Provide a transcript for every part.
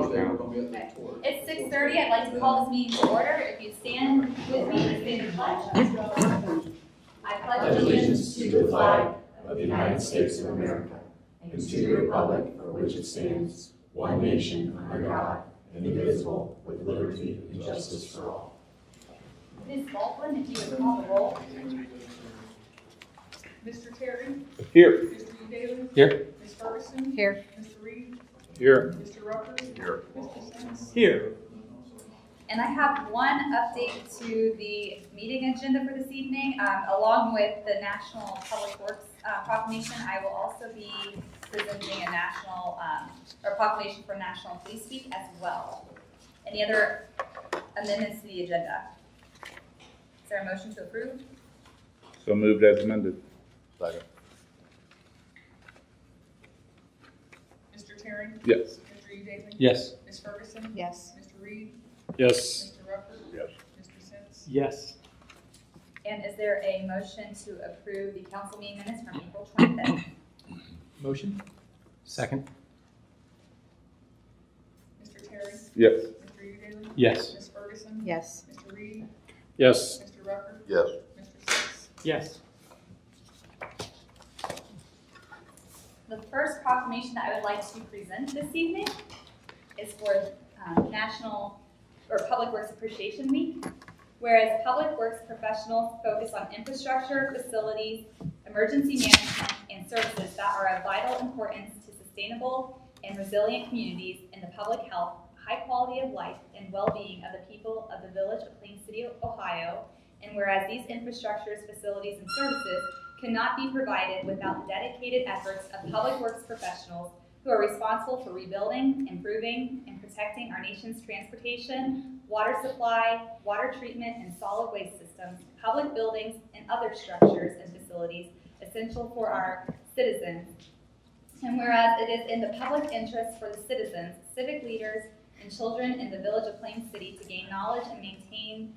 It's 6:30. I'd like to call this meeting to order. If you stand with me, stand in pledge. I pledge allegiance to the flag of the United States of America and to the republic for which it stands, one nation under God, indivisible, with liberty and justice for all. Ms. Baldwin, if you would call the roll. Mr. Terry? Here. Mr. Daly? Here. Ms. Ferguson? Here. Mr. Reed? Here. Mr. Rucker? Here. Mr. Sims? Here. And I have one update to the meeting agenda for this evening. Along with the National Public Works proclamation, I will also be presenting a national, or proclamation for National Police Week as well. Any other amendments to the agenda? Is there a motion to approve? So moved as amended. Second. Mr. Terry? Yes. Mr. Daly? Yes. Ms. Ferguson? Yes. Mr. Reed? Yes. Mr. Rucker? Yes. Mr. Sims? Yes. And is there a motion to approve the council meeting minutes from April 25th? Motion. Second. Mr. Terry? Yes. Mr. Daly? Yes. Ms. Ferguson? Yes. Mr. Reed? Yes. Mr. Rucker? Yes. Mr. Sims? Yes. The first proclamation that I would like to present this evening is for National or Public Works Appreciation Week. Whereas Public Works professionals focus on infrastructure, facilities, emergency management, and services that are of vital importance to sustainable and resilient communities in the public health, high quality of life, and well-being of the people of the Village of Plain City, Ohio. And whereas these infrastructures, facilities, and services cannot be provided without the dedicated efforts of public works professionals who are responsible for rebuilding, improving, and protecting our nation's transportation, water supply, water treatment, and solid waste systems, public buildings, and other structures and facilities essential for our citizens. And whereas it is in the public interest for the citizens, civic leaders, and children in the Village of Plain City to gain knowledge and maintain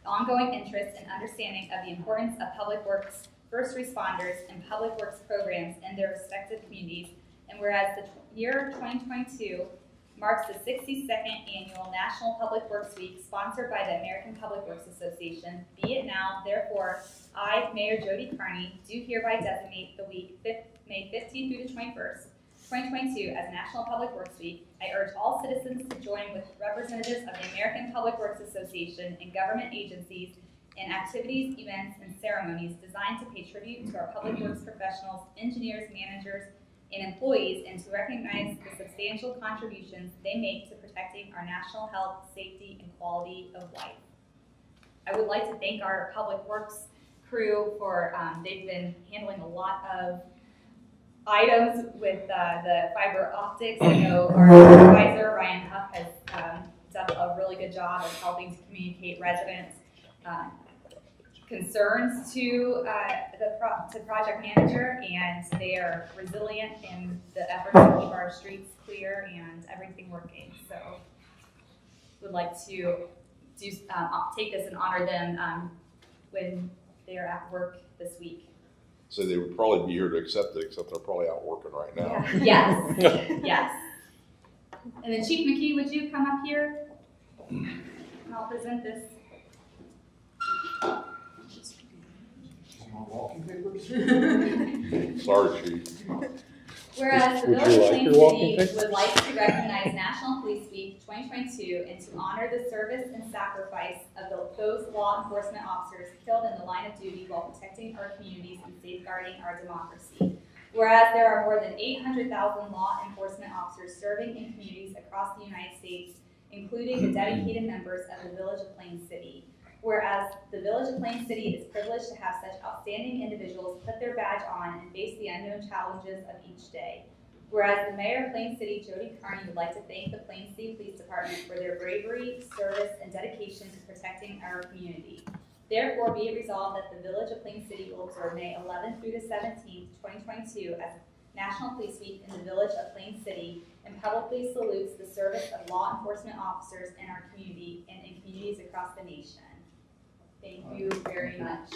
ongoing interest and understanding of the importance of public works, first responders, and public works programs in their respective communities. And whereas the year 2022 marks the 62nd annual National Public Works Week sponsored by the American Public Works Association, be it now, therefore, I, Mayor Jody Carney, do hereby designate the week May 15th through the 21st, 2022 as National Public Works Week. I urge all citizens to join with representatives of the American Public Works Association and government agencies in activities, events, and ceremonies designed to pay tribute to our public works professionals, engineers, managers, and employees, and to recognize the substantial contributions they make to protecting our national health, safety, and quality of life. I would like to thank our public works crew for, they've been handling a lot of items with the fiber optics. I know our supervisor, Ryan Huff, has done a really good job of helping to communicate residents' concerns to the project manager, and they are resilient in the efforts to keep our streets clear and everything working. So would like to take this and honor them when they are at work this week. So they would probably be here to accept it, except they're probably out working right now. Yeah. Yes. Yes. And then Chief McKee, would you come up here? And I'll present this. Sorry, Chief. Whereas the Would you Village of like Plain your walking City papers? would like to recognize National Police Week 2022 and to honor the service and sacrifice of those law enforcement officers killed in the line of duty while protecting our communities and safeguarding our democracy. Whereas there are more than 800,000 law enforcement officers serving in communities across the United States, including the dedicated members of the Village of Plain City. Whereas the Village of Plain City is privileged to have such outstanding individuals put their badge on and face the unknown challenges of each day. Whereas the Mayor of Plain City, Jody Carney, would like to thank the Plain City Police Department for their bravery, service, and dedication to protecting our community. Therefore, be it resolved that the Village of Plain City will observe May 11th through the 17th, 2022 as National Police Week in the Village of Plain City, and publicly salutes the service of law enforcement officers in our community and in communities across the nation. Thank you very much.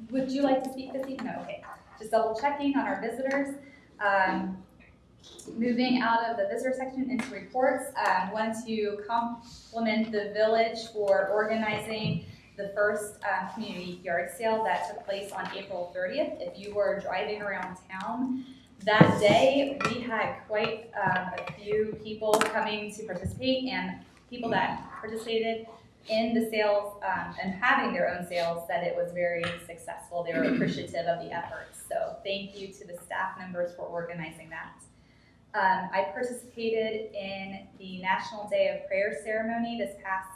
Would you like to speak this evening? No, okay. Just double checking on our visitors. Moving out of the visitor section into reports, wanted to compliment the village for organizing the first community yard sale that took place on April 30th. If you were driving around town that day, we had quite a few people coming to participate, and people that participated in the sales and having their own sales said it was very successful. They were appreciative of the efforts. So thank you to the staff members for organizing that. I participated in the National Day of Prayer ceremony this past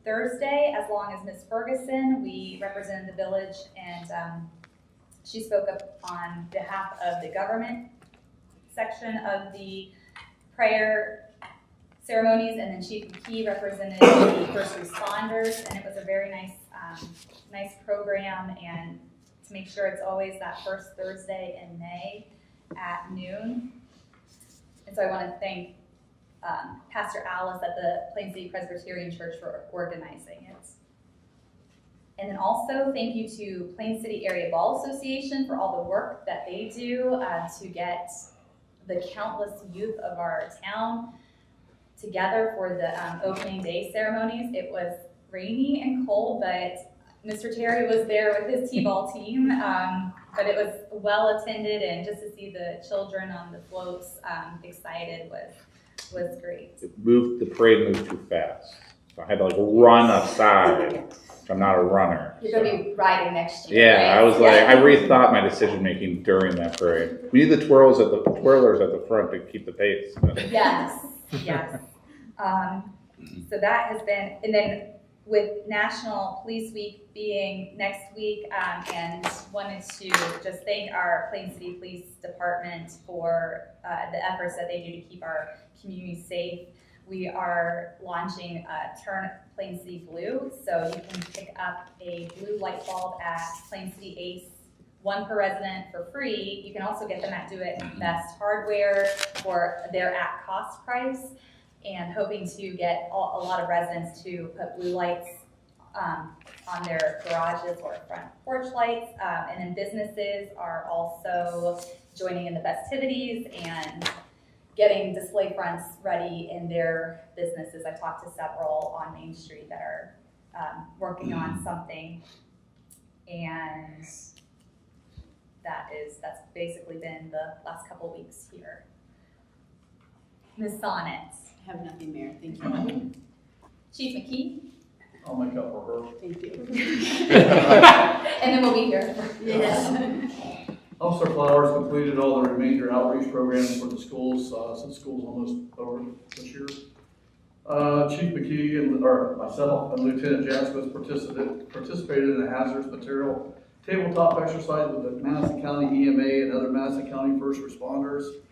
Thursday, as long as Ms. Ferguson. We represented the village, and she spoke up on behalf of the government section of the prayer ceremonies, and then Chief McKee represented the first responders, and it was a very nice program, and to make sure it's always that first Thursday in May at noon. And so I want to thank Pastor Alice at the Plain City Presbyterian Church for organizing it. And then also thank you to Plain City Area Ball Association for all the work that they do to get the countless youth of our town together for the opening day ceremonies. It was rainy and cold, but Mr. Terry was there with his T-ball team. But it was well attended, and just to see the children on the floats excited was great. The parade moved too fast. So I had to like run aside. I'm not a runner. You're going to be riding next year. Yeah, right? I was like, I rethought my decision making during that parade. We need the twirlers at the front to keep the pace. Yes, yes. So that has been, and then with National Police Week being next week, and wanted to just thank our Plain City Police Department for the efforts that they do to keep our community safe. We are launching Turn Plain City Blue, so you can pick up a blue light bulb at Plain City Ace, one per resident for free. You can also get them at Do It Best Hardware for their at cost price, and hoping to get a lot of residents to put blue lights on their garages or front porch lights. And then businesses are also joining in the festivities and getting display fronts ready in their businesses. I've talked to several on Main Street that are working on something, and that's basically been the last couple weeks here. Ms. Sonnet. I have nothing, Mayor. Thank you. Chief McKee. I'll make up for her. Thank you. And then we'll be here. Yes. Officer Flowers completed all the remainder outreach programs for the schools, since school's almost over this year. Chief McKee and myself and Lieutenant Jaskowitz participated in a hazardous material tabletop exercise with the Madison County EMA and other Madison County first responders.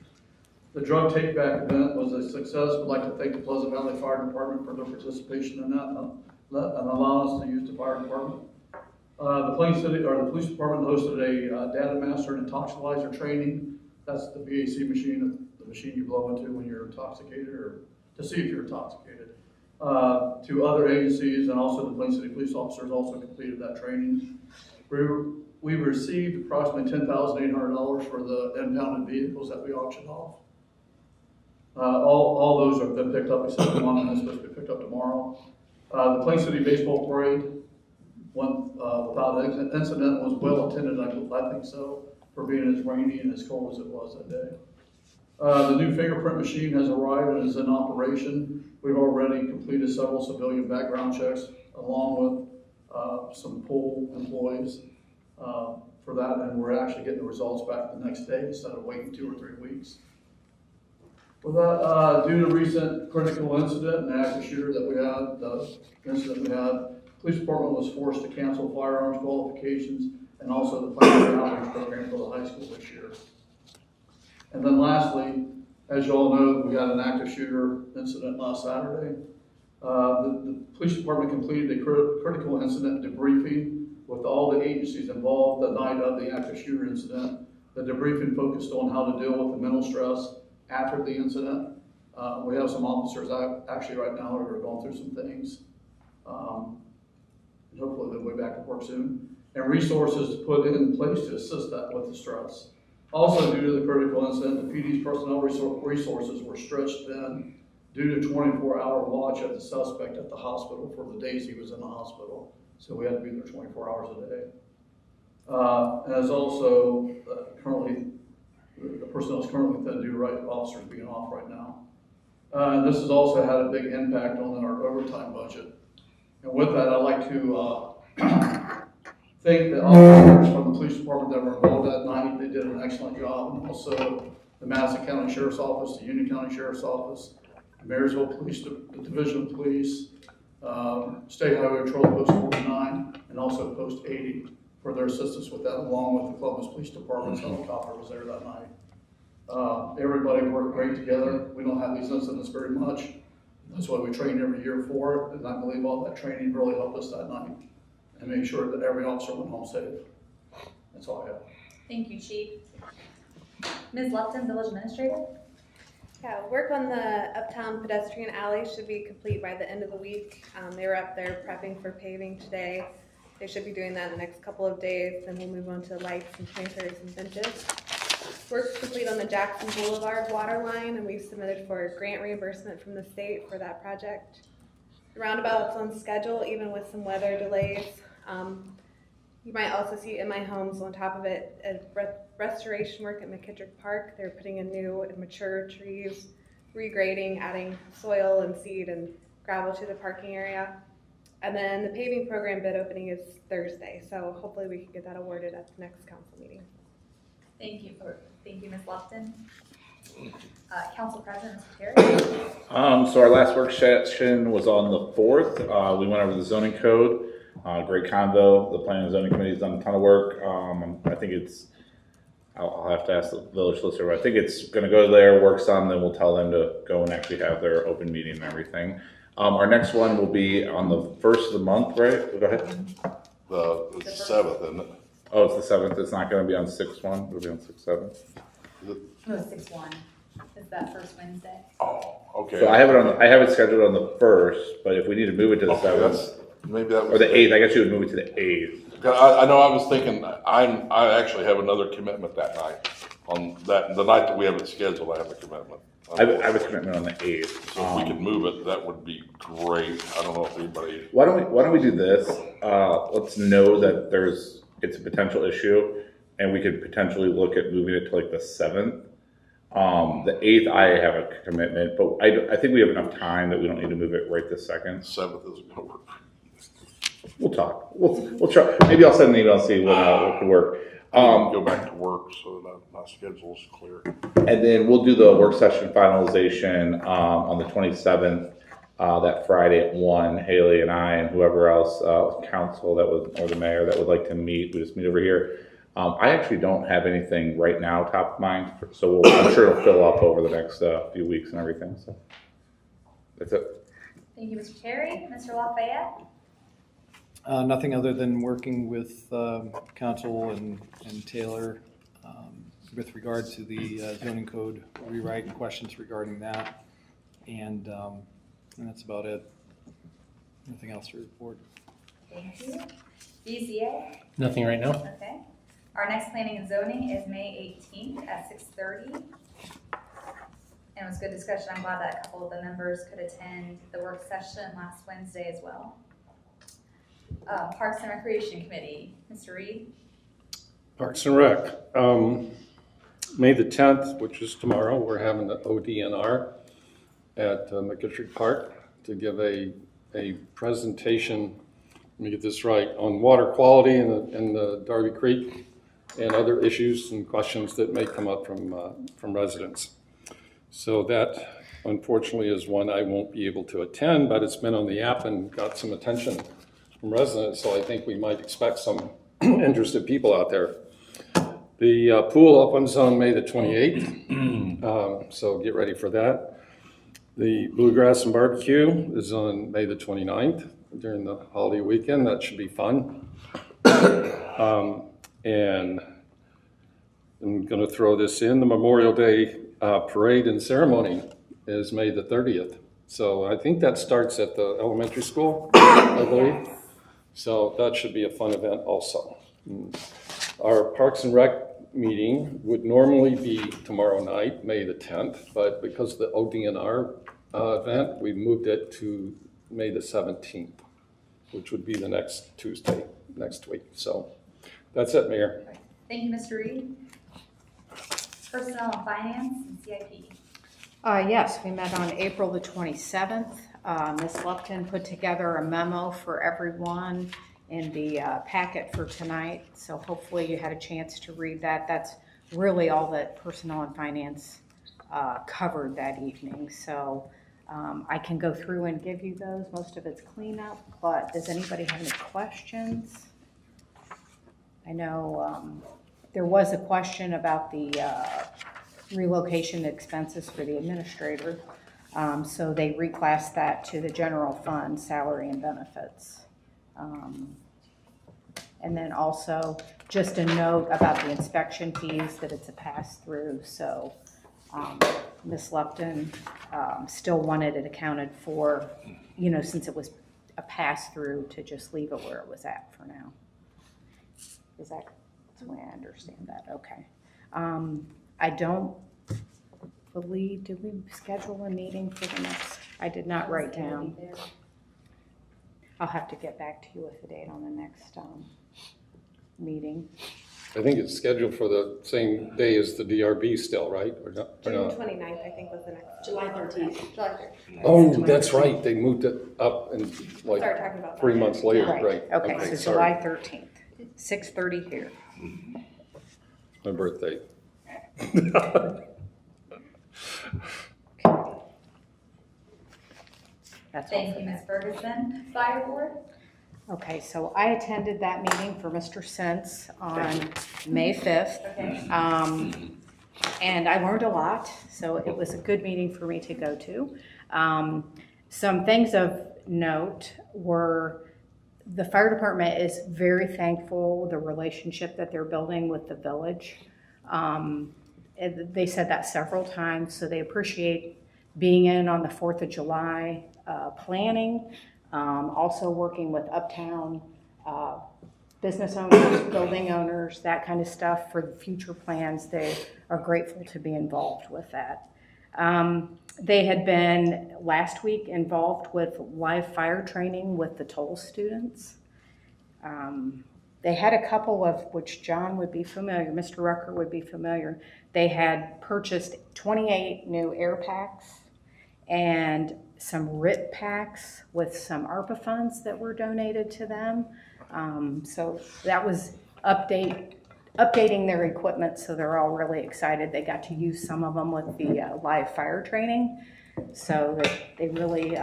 The drug take-back event was a success. We'd like to thank the Pleasant Valley Fire Department for their participation in that and allowing us to use the fire department. The police department hosted a data master and toxicalizer training. That's the BAC machine, the machine you blow into when you're intoxicated, or to see if you're intoxicated. To other agencies, and also the Plain City police officers also completed that training. We received approximately $10,800 for the impounded vehicles that we auctioned off. All those have been picked up, except one, and it's supposed to be picked up tomorrow. The Plain City baseball parade went without incident, was well attended, I think so, for being as rainy and as cold as it was that day. The new fingerprint machine has arrived and is in operation. We've already completed several civilian background checks, along with some pool employees for that, and we're actually getting the results back the next day instead of waiting 2 or 3 weeks. With that, due to recent critical incident and active shooter that we had, the incident we had, police department was forced to cancel firearms qualifications and also the firearms outreach program for the high school this year. And then lastly, as you all know, we had an active shooter incident last Saturday. The police department completed a critical incident debriefing with all the agencies involved the night of the active shooter incident. The debriefing focused on how to deal with the mental stress after the incident. We have some officers actually right now who are going through some things. And hopefully they'll be back to work soon. and resources to put in place to assist that with the stress. Also, due to the critical incident, the PD's personnel resources were stretched thin due to 24-hour watch of the suspect at the hospital for the days he was in the hospital. So we had to be there 24 hours a day. And as also currently, the personnel is currently thin due to officers being off right now. And this has also had a big impact on our overtime budget. And with that, I'd like to thank the officers from the police department that were involved that night. They did an excellent job. And also the Madison County Sheriff's Office, the Union County Sheriff's Office, the Marysville Police, the Division of Police, State Highway Patrol Post 49, and also Post 80 for their assistance with that, along with the Columbus Police Department's helicopter was there that night. Everybody worked great together. We don't have these incidents very much. That's why we train every year for it, and I believe all that training really helped us that night and made sure that every officer went home safe. That's all I have. Thank you, Chief. Ms. Lupton, Village Administrator. Yeah, work on the Uptown pedestrian alley should be complete by the end of the week. They were up there prepping for paving today. They should be doing that in the next couple of days, then we'll move on to lights and planters and benches. Work's complete on the Jackson Boulevard water line, and we've submitted for grant reimbursement from the state for that project. The roundabout's on schedule, even with some weather delays. You might also see in my homes on top of it restoration work at McKittrick Park. They're putting in new and mature trees, regrading, adding soil and seed and gravel to the parking area. And then the paving program bid opening is Thursday, so hopefully we can get that awarded at the next council meeting. Thank you, Ms. Lupton. Council President, Mr. Terry. So our last work session was on the 4th. We went over the zoning code. Great convo. The planning and zoning committee has done a ton of work. I think I'll have to ask the village solicitor, but I think it's going to go there, work some, then we'll tell them to go and actually have their open meeting and everything. Our next one will be on the 1st of the month, right? Go ahead. It's the 7th, isn't it? Oh, it's the 7th. It's not going to be on 6/1. It'll be on 6/7. No, 6/1 is that first Wednesday. Oh, okay. So I have it scheduled on the 1st, but if we need to move it to the 7th Maybe that was. or the 8th, I guess you would move it to the 8th. I know I was thinking, I actually have another commitment that night. On that, the night that we have it scheduled, I have a commitment. I have a commitment on the 8th. So if we could move it, that would be great. I don't know if anybody, Why don't we do this? Let's know that it's a potential issue, and we could potentially look at moving it to like the 7th. The 8th, I have a commitment, but I think we have enough time that we don't need to move it right this second. 7th isn't gonna work. We'll talk. We'll try. Maybe I'll send an email and see what could work. Go back to work so that my schedule's clear. And then we'll do the work session finalization on the 27th, that Friday at 1. Haley and I and whoever else, council or the mayor that would like to meet, we just meet over here. I actually don't have anything right now top of mind, so I'm sure it'll fill up over the next few weeks and everything. So that's it. Thank you, Mr. Terry. Mr. Lafayette. Nothing other than working with council and Taylor with regard to the zoning code rewrite and questions regarding that. And that's about it. Nothing else to report. Thank you. BZA. Nothing right now. Okay. Our next planning and zoning is May 18th at 6:30. And it was good discussion. I'm glad that a couple of the members could attend the work session last Wednesday as well. Parks and Recreation Committee, Mr. Reed. Parks and Rec. May the 10th, which is tomorrow, we're having the ODNR at McKittrick Park to give a presentation, let me get this right, on water quality in the Darby Creek and other issues and questions that may come up from residents. So that, unfortunately, is one I won't be able to attend, but it's been on the app and got some attention from residents, so I think we might expect some interested people out there. The pool opens on May the 28th, so get ready for that. The Bluegrass and Barbecue is on May the 29th during the holiday weekend. That should be fun. And I'm going to throw this in. The Memorial Day parade and ceremony is May the 30th. So I think that starts at the elementary school, I believe. So that should be a fun event also. Our Parks and Rec meeting would normally be tomorrow night, May the 10th, but because of the ODNR event, we moved it to May the 17th, which would be the next Tuesday, next week. So that's it, Mayor. Thank you, Mr. Reed. Personnel and Finance and CIP. Yes, we met on April the 27th. Ms. Lupton put together a memo for everyone in the packet for tonight, so hopefully you had a chance to read that. That's really all that Personnel and Finance covered that evening. So I can go through and give you those. Most of it's cleanup, but does anybody have any questions? I know there was a question about the relocation expenses for the administrator. So they reclassed that to the general fund, salary and benefits. And then also just a note about the inspection fees, that it's a pass-through. So Ms. Lupton still wanted it accounted for, you know, since it was a pass-through, to just leave it where it was at for now. Is that the way I understand that? Okay. I don't believe, did we schedule a meeting for the next? I did not write down. I'll have to get back to you with the date on the next meeting. I think it's scheduled for the same day as the DRB still, right? Or not? Or June not? 29th, I think, was the next. July 13th. July 13th. Oh, that's right. They moved it up and Start like talking about 3 that. months later, right? Okay, so sorry. July 13th, 6:30 here. My birthday. That's all. Thank you, Ms. Ferguson. Fire Board. Okay, so I attended that meeting for Mr. Sense on May 5th. Okay. And I learned a lot, so it was a good meeting for me to go to. Some things of note were the fire department is very thankful the relationship that they're building with the village. They said that several times, so they appreciate being in on the 4th of July planning, also working with Uptown business owners, building owners, that kind of stuff for the future plans. They are grateful to be involved with that. They had been last week involved with live fire training with the Toll students. They had a couple of, which John would be familiar, Mr. Rucker would be familiar. They had purchased 28 new air packs and some RIT packs with some ARPA funds that were donated to them. So that was updating their equipment, so they're all really excited. They got to use some of them with the live fire training. So they really,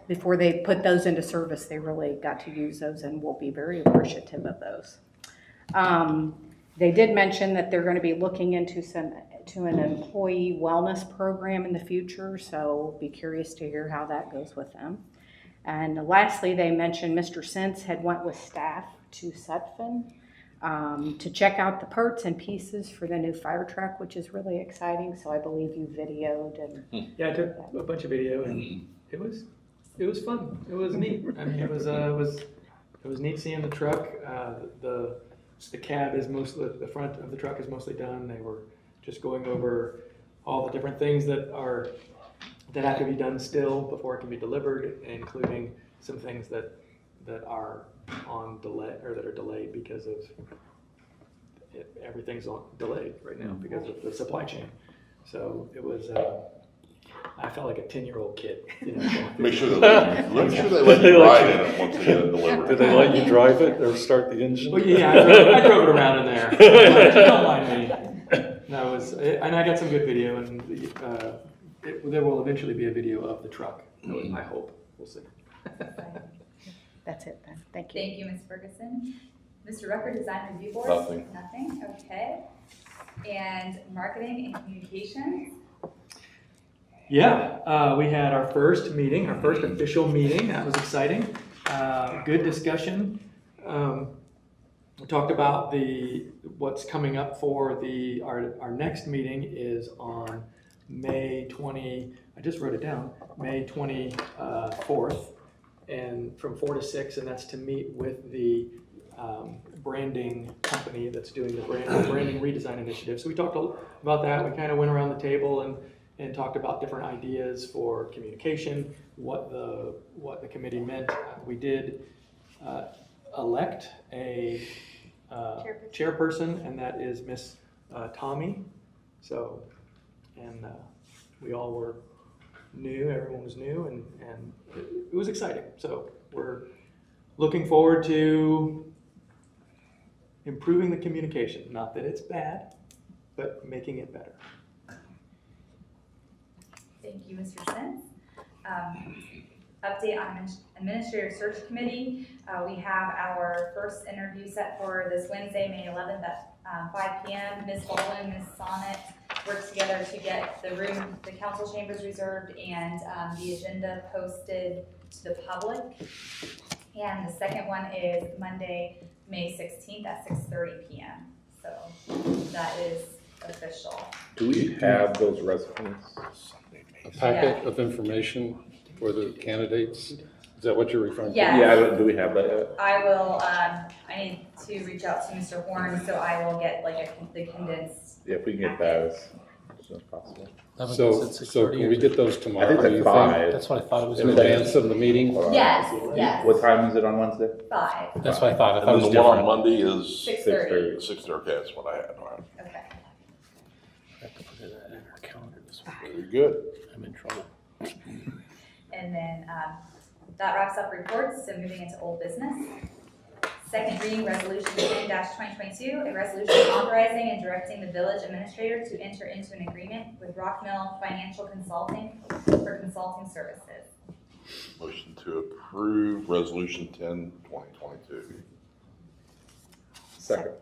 before they put those into service, they really got to use those, and we'll be very appreciative of those. They did mention that they're going to be looking into an employee wellness program in the future, so be curious to hear how that goes with them. And lastly, they mentioned Mr. Sense had went with staff to Sutphen to check out the parts and pieces for the new fire truck, which is really exciting. So I believe you videoed and yeah, I took a bunch of video, and it was fun. It was neat. I mean, it was neat seeing the truck. The cab is mostly, the front of the truck is mostly done. They were just going over all the different things that have to be done still before it can be delivered, including some things that are on delay, or that are delayed because of everything's delayed right now because of the supply chain. So it was, I felt like a 10-year-old kid. You know, Make sure they let you ride in it once they get it delivered. Did they let you drive it or start the engine? well, yeah, I drove it around in there. Don't mind me. No, it was, and I got some good video, and there will eventually be a video of the truck. I hope. We'll see. that's it then. Thank you. Thank you, Ms. Ferguson. Mr. Rucker, Design Review Board? Nothing. Nothing, okay. And Marketing and Communications? Yeah, we had our first meeting, our first official meeting. That was exciting. Good discussion. We talked about what's coming up for our next meeting is on May 20. I just wrote it down. May 24th, and from 4 to 6, and that's to meet with the branding company that's doing the branding redesign initiative. So we talked about that. We kind of went around the table and talked about different ideas for communication, what the committee meant. We did elect a chairperson, and that is Miss Tommy. So, and we all were new, everyone was new, and it was exciting. So we're looking forward to improving the communication. Not that it's bad, but making it better. Thank you, Mr. Sins. Update on Administrative Search Committee. We have our first interview set for this Wednesday, May 11th at 5 p.m. Ms. Baldwin, Ms. Sonnet worked together to get the council chambers reserved and the agenda posted to the public. And the second one is Monday, May 16th at 6:30 p.m. So that is official. Do we have those resumes? A packet of information for the candidates? Is that what you're referring to? Yes. Yeah, do we have that yet? I will, I need to reach out to Mr. Horn, so I will get the condensed. Yeah, if we can get that as soon as possible. So can we get those tomorrow? I think do you that's 5. That's what I thought it was. In advance of the meeting? Yes, yes. What time is it on Wednesday? 5. That's what I thought. I thought And it was the one on different. Monday is 6:30. 6:30. Okay, that's what I had. All right. Okay. I have to put it in our calendar this week. Very good. I'm in trouble. And then that wraps up reports, so moving into old business. Second reading resolution 10-2022, a resolution authorizing and directing the village administrator to enter into an agreement with Rockmill Financial Consulting for consulting services. Motion to approve resolution 10-2022. Second.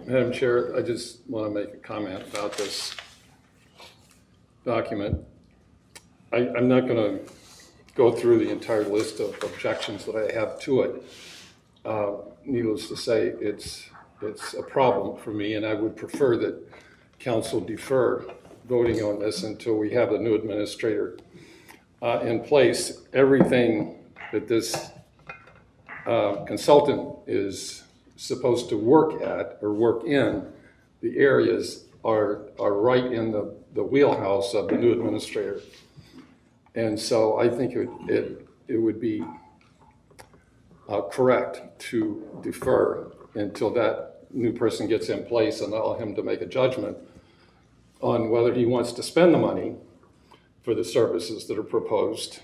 Madam Chair, I just want to make a comment about this document. I'm not going to go through the entire list of objections that I have to it. Needless to say, it's a problem for me, and I would prefer that council defer voting on this until we have the new administrator in place. Everything that this consultant is supposed to work at or work in, the areas are right in the wheelhouse of the new administrator. And so I think it would be correct to defer until that new person gets in place and allow him to make a judgment on whether he wants to spend the money for the services that are proposed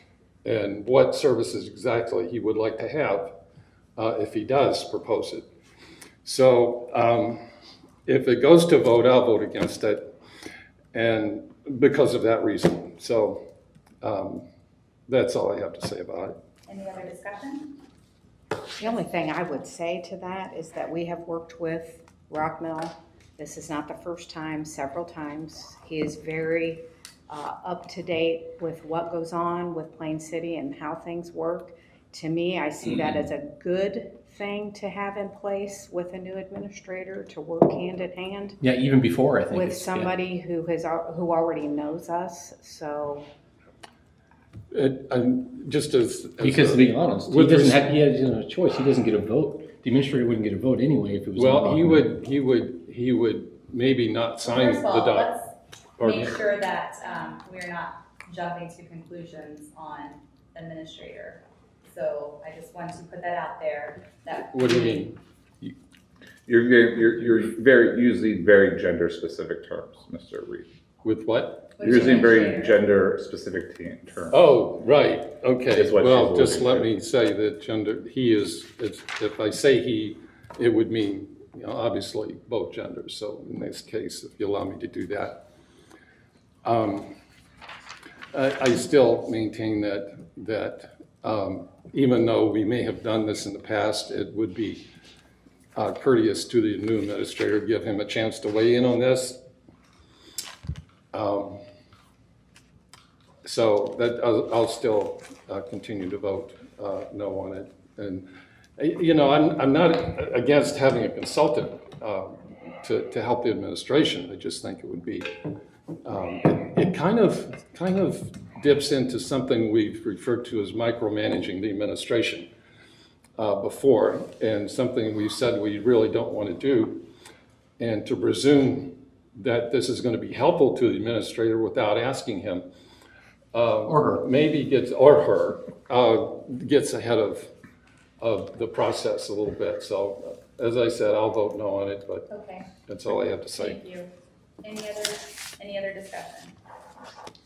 and what services exactly he would like to have if he does propose it. So if it goes to vote, I'll vote against it, and because of that reason. So that's all I have to say about it. Any other discussion? The only thing I would say to that is that we have worked with Rockmill. This is not the first time, several times. He is very up to date with what goes on with Plain City and how things work. To me, I see that as a good thing to have in place with a new administrator to work hand in hand. Yeah, even before I think with it's, somebody who already knows us. So Just as because to be honest, he has no choice. He doesn't get a vote. The administrator wouldn't get a vote anyway if it was. Well, he would maybe not sign First of the all, doc. let's make sure that we're not jumping to conclusions on administrator. So I just want to put that out there. That What do you mean? You're very using very gender specific terms, Mr. Reed. With what? You're using very gender specific terms. Oh, right, okay. Is what Well, she's just let alluding me say that gender, if I say he, it would mean, obviously both genders. So in this case, if you allow me to do that. I still maintain that even though we may have done this in the past, it would be courteous to the new administrator to give him a chance to weigh in on this. So that I'll still continue to vote no on it. And I'm not against having a consultant to help the administration. I just think it would be it kind of dips into something we've referred to as micromanaging the administration before, and something we said we really don't want to do. And to presume that this is going to be helpful to the administrator without asking him, Or her. maybe gets ahead of the process a little bit. So, as I said, I'll vote no on it, but Okay, that's all I have to say. thank you. Any other discussion?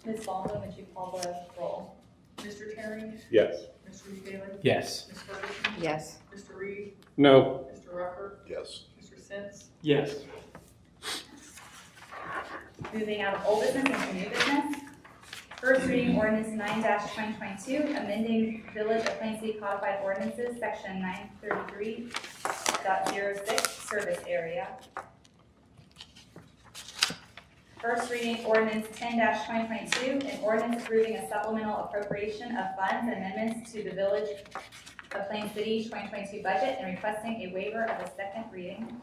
Ms. Baldwin, would you call the roll? Mr. Terry, Yes. Mr. Daly, Yes. Ms. Ferguson, Yes. Mr. Reed, No. Mr. Rucker, Yes. Mr. Sins, Yes. Moving out of old business into new business. First reading ordinance 9-2022, amending Village of Plain City Codified Ordinances, section 933.06, service area. First reading ordinance 10-2022, an ordinance approving a supplemental appropriation of funds and amendments to the Village of Plain City 2022 budget and requesting a waiver of the second reading.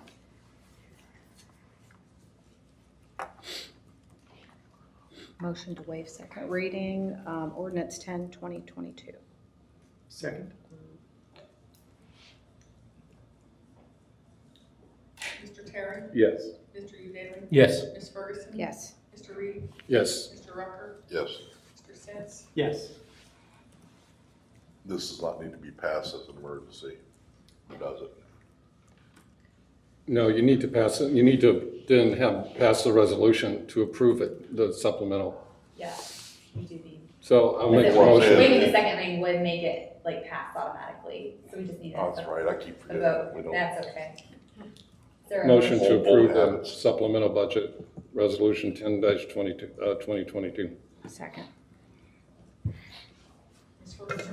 Motion to waive second reading, ordinance 10/2022. Second. Mr. Terry, Yes. Mr. Daly, Yes. Ms. Ferguson, Yes. Mr. Reed, Yes. Mr. Rucker, Yes. Mr. Sins, Yes. This does not need to be passed as an emergency, does it? No, you need to pass it. You need to then pass the resolution to approve it, the supplemental. Yeah, we do need. So I'll make a Well, motion. Waiving the second reading would make it like pass automatically, so we just need Oh, that's a right, I keep a forgetting. vote. We don't. That's okay. Is there a Motion to Old approve the habits. supplemental budget, resolution 10-2022. Second. Ms. Ferguson,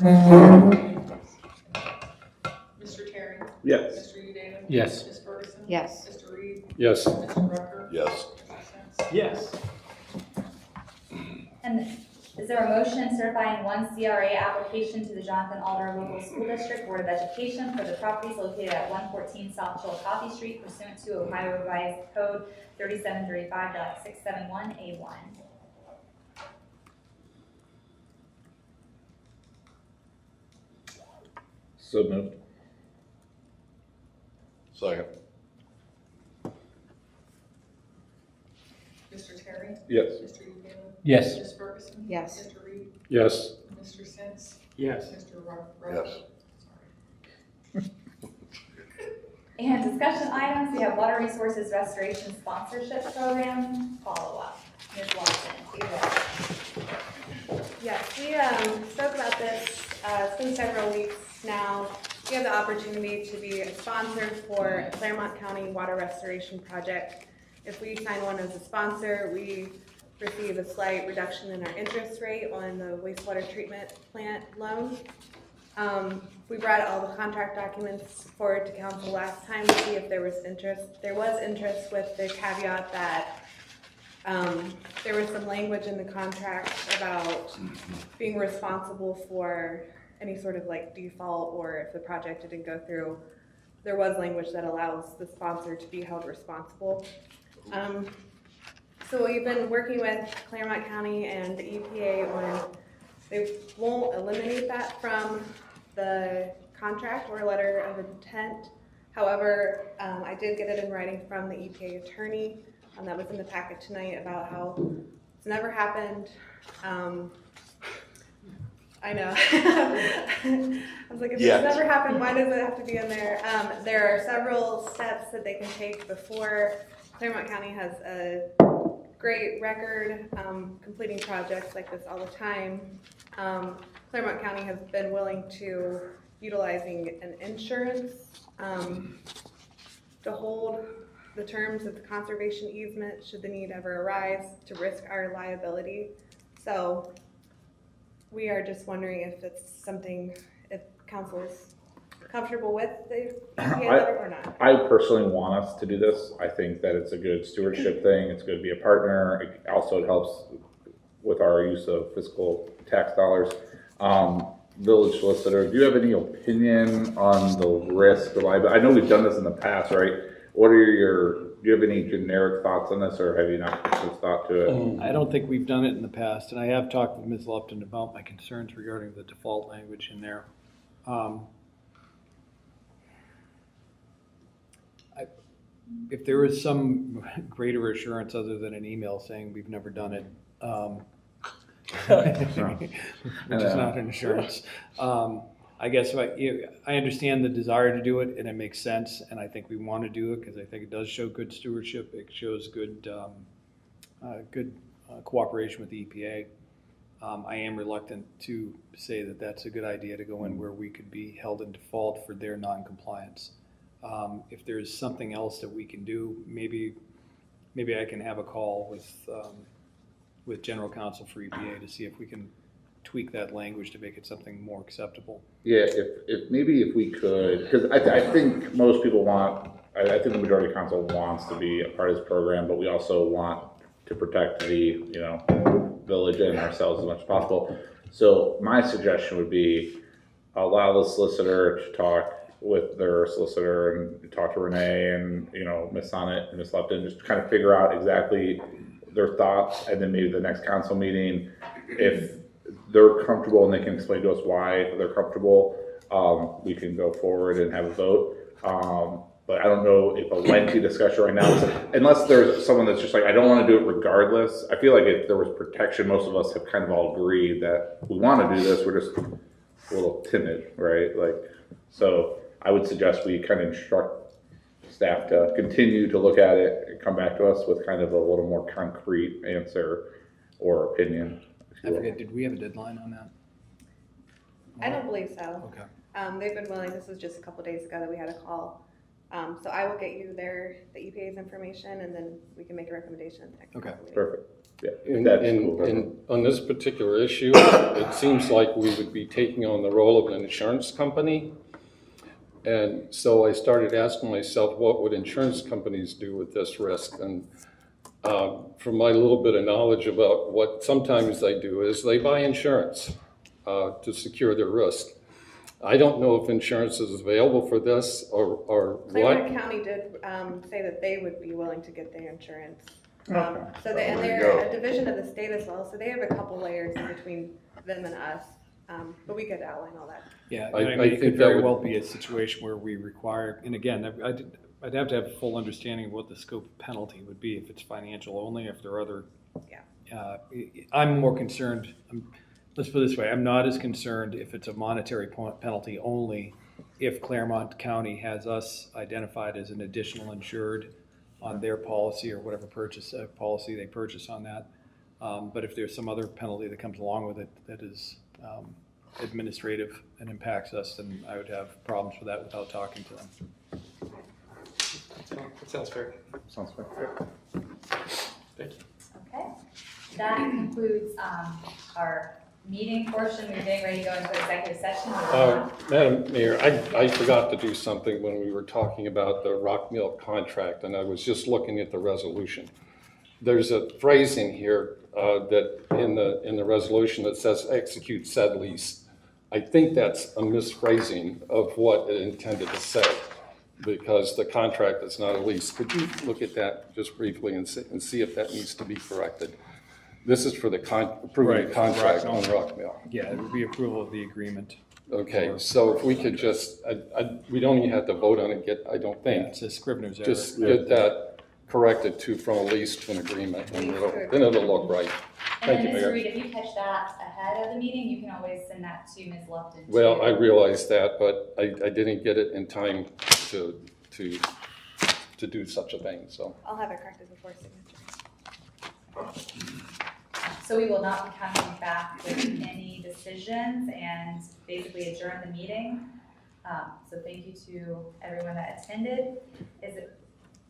Mr. Terry, Yes. Mr. Daly, Yes. Ms. Ferguson, Yes. Mr. Reed, Yes. Mr. Rucker, Yes. Mr. Sins, Yes. And is there a motion certifying one CRA application to the Jonathan Alder Local School District Board of Education for the properties located at 114 South Chillicothe Street pursuant to Ohio Revised Code 3735.671A1? So moved. Second. Mr. Terry, Yes. Mr. Daly, Yes. Ms. Ferguson, Yes. Mr. Reed, Yes. Mr. Sins, Yes. Mr. Rucker. Yes. And discussion items, we have Water Resources Restoration Sponsorship Program follow-up. Ms. Watson, you have. Yes, we spoke about this, it's been several weeks now. We have the opportunity to be a sponsor for a Claremont County water restoration project. If we sign on as a sponsor, we receive a slight reduction in our interest rate on the wastewater treatment plant loan. We brought all the contract documents forward to council last time to see if there was interest. There was interest with the caveat that there was some language in the contract about being responsible for any sort of like default, or if the project didn't go through, there was language that allows the sponsor to be held responsible. So we've been working with Claremont County and the EPA on, they won't eliminate that from the contract or letter of intent. However, I did get it in writing from the EPA attorney, and that was in the packet tonight, about how it's never happened. I know. I was like, if Yes. it's never happened, why does it have to be in there? There are several steps that they can take before. Claremont County has a great record completing projects like this all the time. Claremont County has been willing to utilizing an insurance to hold the terms of the conservation easement should the need ever arise, to risk our liability. So we are just wondering if it's something, if council is comfortable with the EPA letter or not. I personally want us to do this. I think that it's a good stewardship thing. It's good to be a partner. It helps with our use of fiscal tax dollars. Village solicitor, do you have any opinion on the risk? I know we've done this in the past, right? do you have any generic thoughts on this, or have you not put some thought to it? I don't think we've done it in the past, and I have talked with Ms. Lupton about my concerns regarding the default language in there. If there is some greater assurance other than an email saying we've never done it, which is not an assurance, I guess I understand the desire to do it, and it makes sense, and I think we want to do it because I think it does show good stewardship. It shows good cooperation with the EPA. I am reluctant to say that that's a good idea to go in where we could be held in default for their non-compliance. If there's something else that we can do, maybe I can have a call with General Counsel for EPA to see if we can tweak that language to make it something more acceptable. Yeah, if we could, because I think most people I think the majority of council wants to be a part of this program, but we also want to protect the village and ourselves as much as possible. So my suggestion would be allow the solicitor to talk with their solicitor and talk to Renee and Ms. Sonnet and Ms. Lupton, just kind of figure out exactly their thoughts, and then maybe the next council meeting, if they're comfortable and they can explain to us why they're comfortable, we can go forward and have a vote. But I don't know if a lengthy discussion right now, unless there's someone that's just like, I don't want to do it regardless. I feel like if there was protection, most of us have kind of all agreed that we want to do this. We're just a little timid, right? So I would suggest we kind of instruct staff to continue to look at it and come back to us with kind of a little more concrete answer or opinion. I forget, did we have a deadline on that? I don't believe so. Okay. They've been willing, this was just a couple days ago that we had a call. So I will get you the EPA's information, and then we can make a recommendation at the next council meeting. Perfect. Yeah, And on this particular issue, it seems like we would be taking on the role of an insurance company. And so I started asking myself, what would insurance companies do with this risk? And from my little bit of knowledge about what sometimes they do is they buy insurance to secure their risk. I don't know if insurance is available for this or what. Claremont County did say that they would be willing to get their insurance. Okay. And they're a division of the state as well, so they have a couple layers in between them and us. But we could outline all that. Yeah, I it think could that very would- well be a situation where we require, and again, I'd have to have a full understanding of what the scope of penalty would be, if it's financial only, if there are other. Yeah. I'm more concerned, let's put it this way, I'm not as concerned if it's a monetary penalty only, if Claremont County has us identified as an additional insured on their policy or whatever policy they purchase on that. But if there's some other penalty that comes along with it that is administrative and impacts us, then I would have problems with that without talking to them. That sounds fair. Sounds fair. Thank you. Okay, that concludes our meeting portion. We're getting ready to go into executive session. Madam Mayor, I forgot to do something when we were talking about the Rock Mill contract, and I was just looking at the resolution. There's a phrasing here that in the resolution that says execute said lease. I think that's a misphrasing of what it intended to say, because the contract is not a lease. Could you look at that just briefly and see if that needs to be corrected? This is for the approving the contract on Rock Mill. Yeah, it would be approval of the agreement. Okay, so if we could just, we don't even have to vote on it yet, I don't think. Yeah, it's a Scrivener's error. Just get that corrected from a lease to an agreement, and then it'll look right. And Thank you, then, Ms. Mayor. Reed, if you catch that ahead of the meeting, you can always send that to Ms. Lupton. Well, too. I realize that, but I didn't get it in time to do such a thing, so. I'll have it corrected before signature. So we will not be coming back with any decisions and basically adjourn the meeting. So thank you to everyone that attended.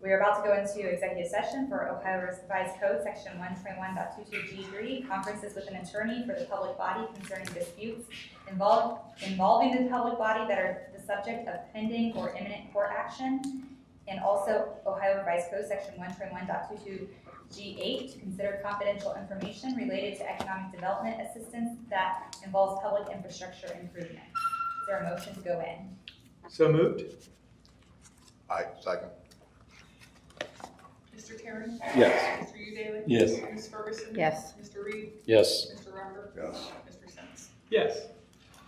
We're about to go into executive session for Ohio Revised Code, Section 121.22G3, conferences with an attorney for the public body concerning disputes involving the public body that are the subject of pending or imminent court action, and also Ohio Revised Code, Section 121.22G8, to consider confidential information related to economic development assistance that involves public infrastructure improvement. Is there a motion to go in? So moved. Aye, second. Mr. Terry? Yes. Mr. Daly? Yes. Ms. Ferguson? Yes. Mr. Reed? Yes. Mr. Rucker? Yes. Mr. Sins? Yes.